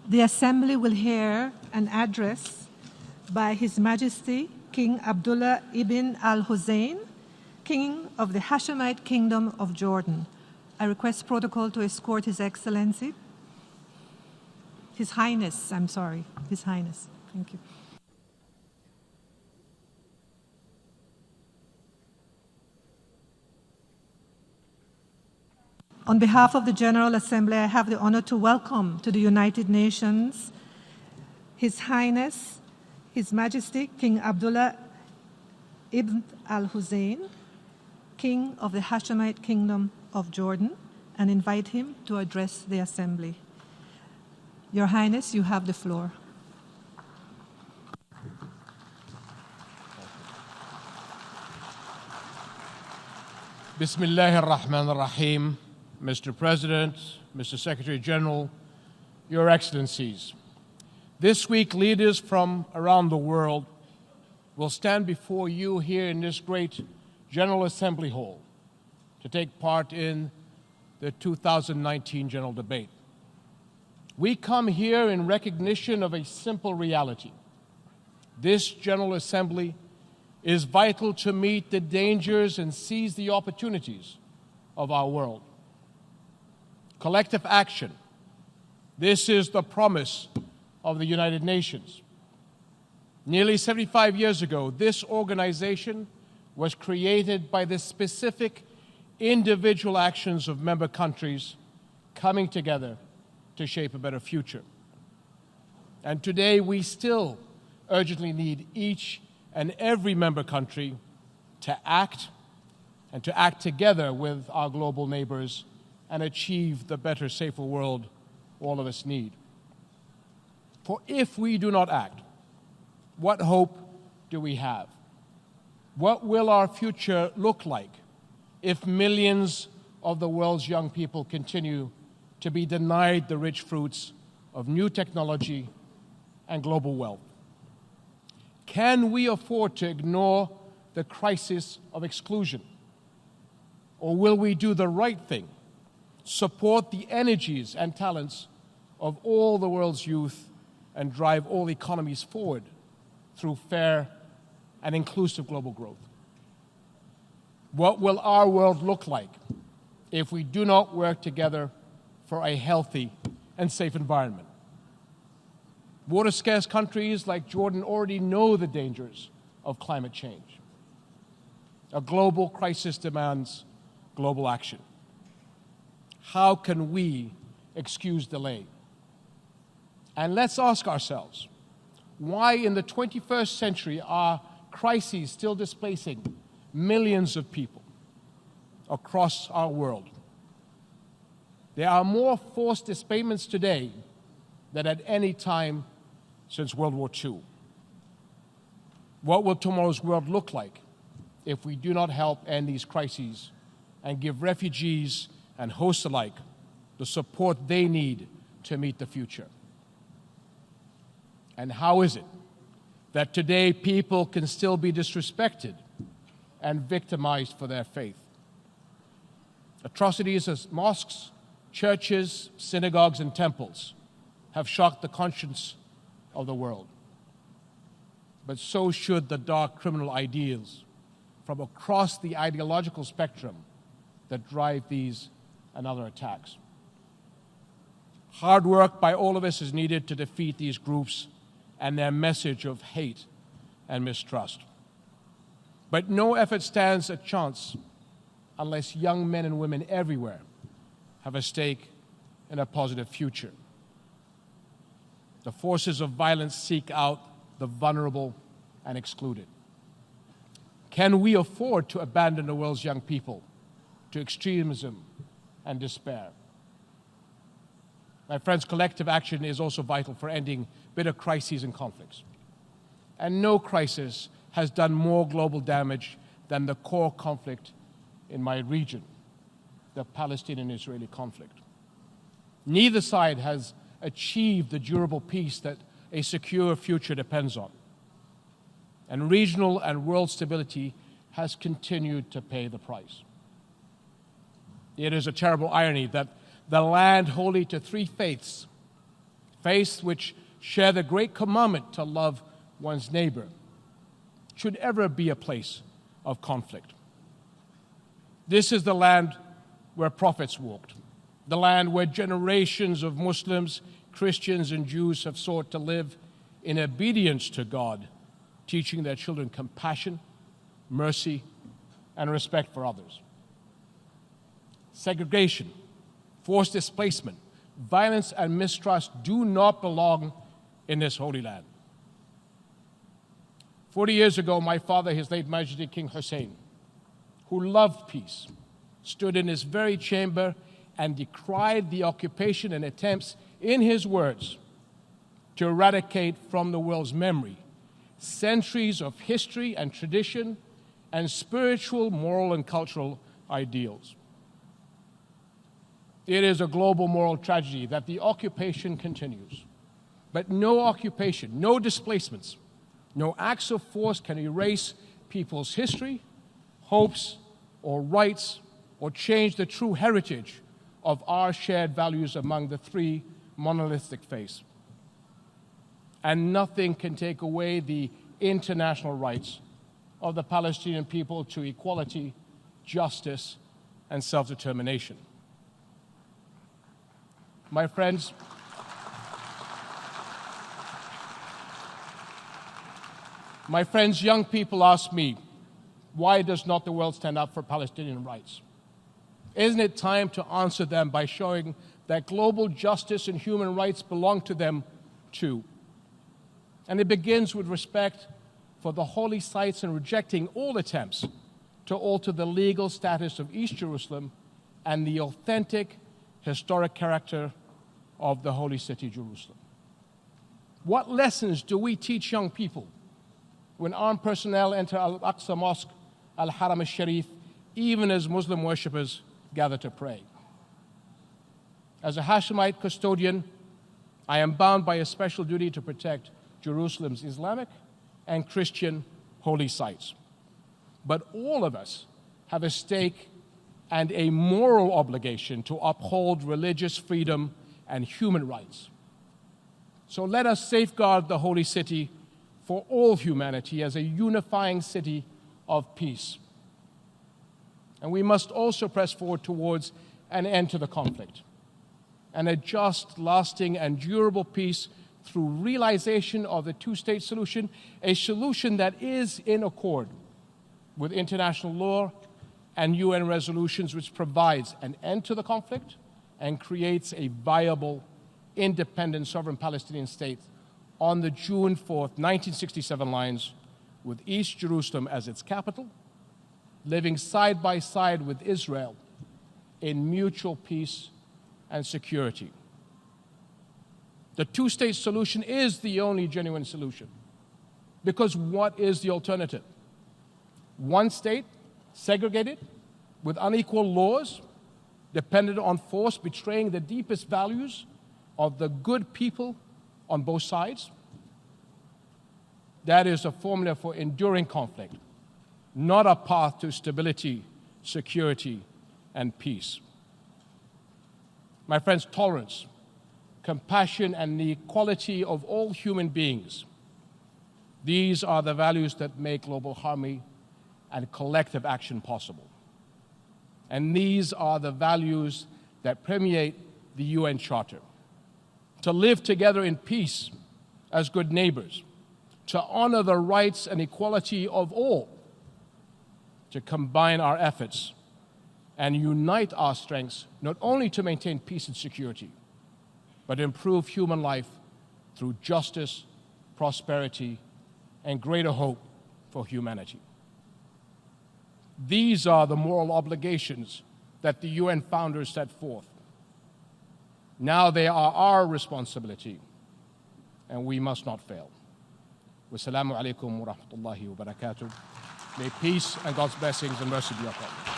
The Assembly will hear an address by His Majesty King Abdullah ibn al-Hussein, King of the Hashemite Kingdom of Jordan. I request protocol to escort His Excellency. His Highness, I'm sorry. His Highness. Thank you. On behalf of the General Assembly, I have the honor to welcome to the United Nations His Highness, His Majesty King Abdullah ibn al-Hussein, King of the Hashemite Kingdom of Jordan, and invite him to address the Assembly. Your Highness, you have the floor. Bismillah ar-Rahman ar-Rahim. Mr. President, Mr. Secretary General, Your Excellencies. This week, leaders from around the world will stand before you here in this great General Assembly Hall to take part in the 2019 General Debate. We come here in recognition of a simple reality. This General Assembly is vital to meet the dangers and seize the opportunities of our world. Collective action. This is the promise of the United Nations. Nearly 75 years ago, this organization was created by the specific individual actions of member countries coming together to shape a better future. And today, we still urgently need each and every member country to act and to act together with our global neighbors and achieve the better, safer world all of us need. For if we do not act, what hope do we have? What will our future look like if millions of the world's young people continue to be denied the rich fruits of new technology and global wealth? Can we afford to ignore the crisis of exclusion? Or will we do the right thing, support the energies and talents of all the world's youth, and drive all economies forward through fair and inclusive global growth? What will our world look like if we do not work together for a healthy and safe environment? Water-scarce countries like Jordan already know the dangers of climate change. A global crisis demands global action. How can we excuse delay? And let's ask ourselves, why in the 21st century are crises still displacing millions of people across our world? There are more forced displacements today than at any time since World War II. What will tomorrow's world look like if we do not help end these crises and give refugees and hosts alike the support they need to meet the future? And how is it that today people can still be disrespected and victimized for their faith? Atrocities as mosques, churches, synagogues, and temples have shocked the conscience of the world. But so should the dark criminal ideals from across the ideological spectrum that drive these and other attacks. Hard work by all of us is needed to defeat these groups and their message of hate and mistrust. But no effort stands a chance unless young men and women everywhere have a stake in a positive future. The forces of violence seek out the vulnerable and excluded. Can we afford to abandon the world's young people to extremism and despair? My friends, collective action is also vital for ending bitter crises and conflicts. And no crisis has done more global damage than the core conflict in my region, the Palestinian-Israeli conflict. Neither side has achieved the durable peace that a secure future depends on. And regional and world stability has continued to pay the price. It is a terrible irony that the land holy to three faiths faiths which share the great commandment to love one's neighbor, should ever be a place of conflict. This is the land where prophets walked, the land where generations of Muslims, Christians, and Jews have sought to live in obedience to God, teaching their children compassion, mercy, and respect for others. Segregation, forced displacement, violence, and mistrust do not belong in this holy land. 40 years ago, my father, His late Majesty King Hussein, who loved peace, stood in his very chamber and decried the occupation and attempts, in his words, to eradicate from the world's memory centuries of history and tradition and spiritual, moral, and cultural ideals. It is a global moral tragedy that the occupation continues. But no occupation, no displacements, no acts of force can erase people's history, hopes, or rights, or change the true heritage of our shared values among the three monolithic faiths. And nothing can take away the international rights of the Palestinian people to equality, justice, and self-determination. My friends, young people ask me, why does not the world stand up for Palestinian rights? Isn't it time to answer them by showing that global justice and human rights belong to them too? And it begins with respect for the holy sites and rejecting all attempts to alter the legal status of East Jerusalem and the authentic historic character of the holy city, Jerusalem. What lessons do we teach young people when armed personnel enter Al-Aqsa Mosque, Al-Haram al-Sharif, even as Muslim worshippers gather to pray? As a Hashemite custodian, I am bound by a special duty to protect Jerusalem's Islamic and Christian holy sites. But all of us have a stake and a moral obligation to uphold religious freedom and human rights. So let us safeguard the holy city for all humanity as a unifying city of peace. And we must also press forward towards an end to the conflict and a just, lasting, and durable peace through realization of the two-state solution, a solution that is in accord with international law and UN resolutions, which provides an end to the conflict and creates a viable, independent, sovereign Palestinian state on the June 4th, 1967 lines, with East Jerusalem as its capital, living side by side with Israel in mutual peace and security. The two-state solution is the only genuine solution, because what is the alternative? One state, segregated, with unequal laws, dependent on force, betraying the deepest values of the good people on both sides? That is a formula for enduring conflict, not a path to stability, security, and peace. My friends, tolerance, compassion, and the equality of all human beings, these are the values that make global harmony and collective action possible. And these are the values that permeate the UN Charter. To live together in peace as good neighbors, to honor the rights and equality of all, to combine our efforts and unite our strengths, not only to maintain peace and security, but improve human life through justice, prosperity, and greater hope for humanity. These are the moral obligations that the UN founders set forth. Now they are our responsibility, and we must not fail. Wassalamu alaikum wa rahmatullahi wa barakatuh. May peace and God's blessings and mercy be upon you.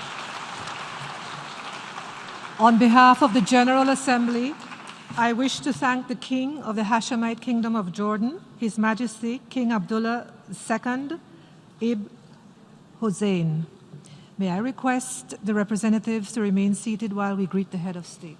On behalf of the General Assembly, I wish to thank the King of the Hashemite Kingdom of Jordan, His Majesty King Abdullah II Ibn Hussein. May I request the representatives to remain seated while we greet the head of state.